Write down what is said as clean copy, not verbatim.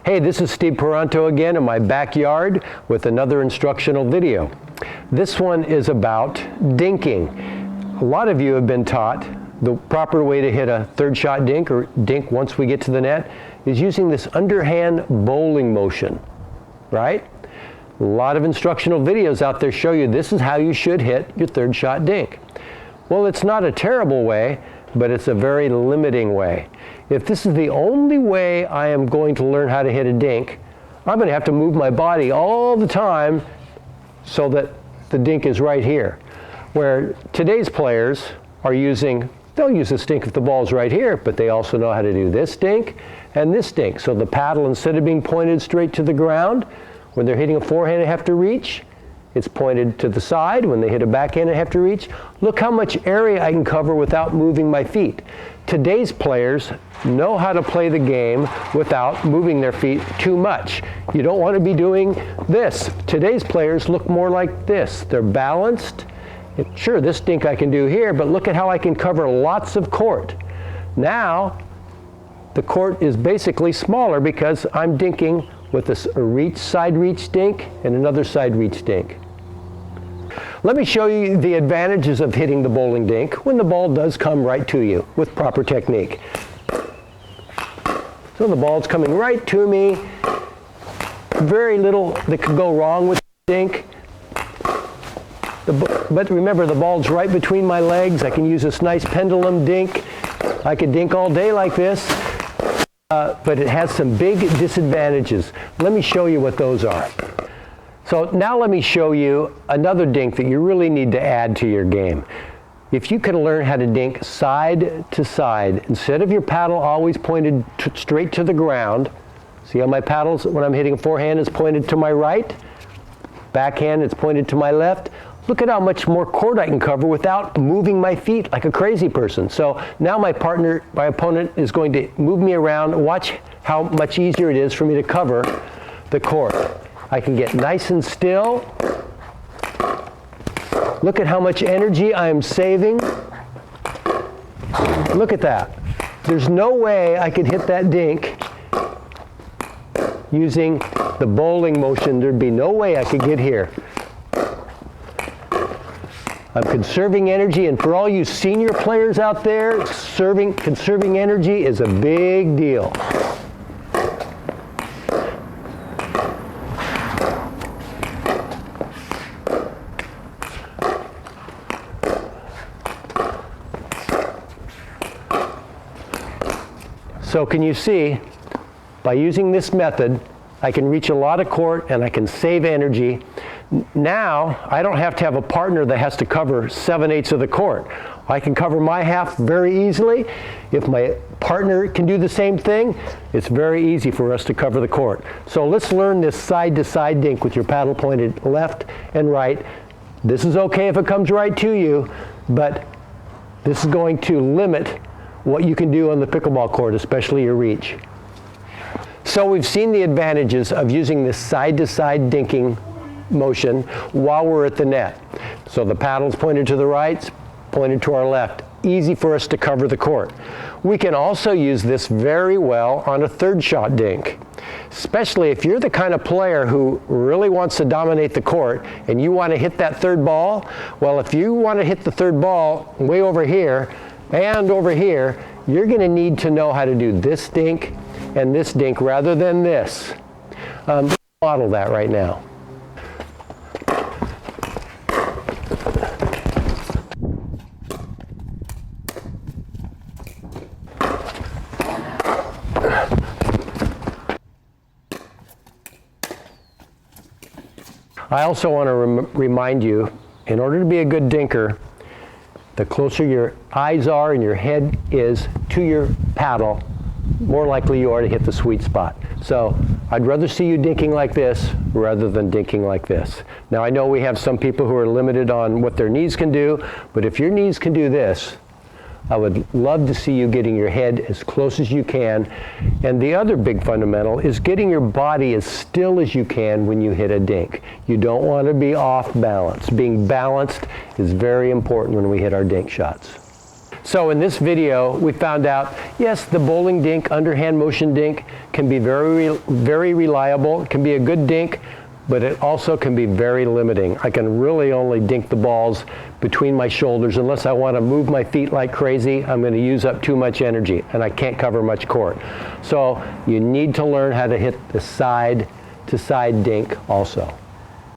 Hey, this is Steve Paranto again in my backyard with another instructional video. This one is about dinking. A lot of you have been taught the proper way to hit a third shot dink or dink once we get to the net is using this underhand bowling motion, right? A lot of instructional videos out there show you this is how you should hit your third shot dink. Well, it's not a terrible way, but it's a very limiting way. If this is the only way I am going to learn how to hit a dink, I'm going to have to move my body all the time so that the dink is right here. Where today's players are they'll use this dink if the ball's right here, but they also know how to do this dink and this dink. So the paddle, instead of being pointed straight to the ground, when they're hitting a forehand they have to reach, it's pointed to the side. When they hit a backhand, I have to reach. Look how much area I can cover without moving my feet. Today's players know how to play the game without moving their feet too much. You don't want to be doing this. Today's players look more like this. They're balanced. Sure, this dink I can do here, but look at how I can cover lots of court. Now, the court is basically smaller because I'm dinking with a side reach dink and another side reach dink. Let me show you the advantages of hitting the bowling dink when the ball does come right to you with proper technique. So the ball's coming right to me. Very little that could go wrong with the dink. But remember, the ball's right between my legs. I can use this nice pendulum dink. I could dink all day like this. But it has some big disadvantages. Let me show you what those are. So now let me show you another dink that you really need to add to your game. If you can learn how to dink side to side, instead of your paddle always pointed straight to the ground, see how my paddles, when I'm hitting a forehand, is pointed to my right, backhand, it's pointed to my left. Look at how much more court I can cover without moving my feet like a crazy person. So now my opponent is going to move me around. Watch how much easier it is for me to cover the court. I can get nice and still. Look at how much energy I am saving. Look at that. There's no way I could hit that dink using the bowling motion. There'd be no way I could get here. I'm conserving energy, and for all you senior players out there, conserving energy is a big deal. So can you see, by using this method, I can reach a lot of court and I can save energy. Now, I don't have to have a partner that has to cover 7/8 of the court. I can cover my half very easily. If my partner can do the same thing, it's very easy for us to cover the court. So let's learn this side-to-side dink with your paddle pointed left and right. This is okay if it comes right to you, but this is going to limit what you can do on the pickleball court, especially your reach. So we've seen the advantages of using this side-to-side dinking motion while we're at the net. So the paddle's pointed to the right, pointed to our left. Easy for us to cover the court. We can also use this very well on a third shot dink, especially if you're the kind of player who really wants to dominate the court and you want to hit that third ball. Well, if you want to hit the third ball way over here and over here, you're going to need to know how to do this dink and this dink rather than this. Model that right now. I also want to remind you, in order to be a good dinker, the closer your eyes are and your head is to your paddle, more likely you are to hit the sweet spot. So I'd rather see you dinking like this rather than dinking like this. Now I know we have some people who are limited on what their knees can do, but if your knees can do this, I would love to see you getting your head as close as you can. And the other big fundamental is getting your body as still as you can when you hit a dink. You don't want to be off balance. Being balanced is very important when we hit our dink shots. So in this video, we found out, yes, the bowling dink, underhand motion dink, can be very reliable. It can be a good dink, but it also can be very limiting. I can really only dink the balls between my shoulders. Unless I want to move my feet like crazy, I'm going to use up too much energy, and I can't cover much court. So you need to learn how to hit the side-to-side dink also.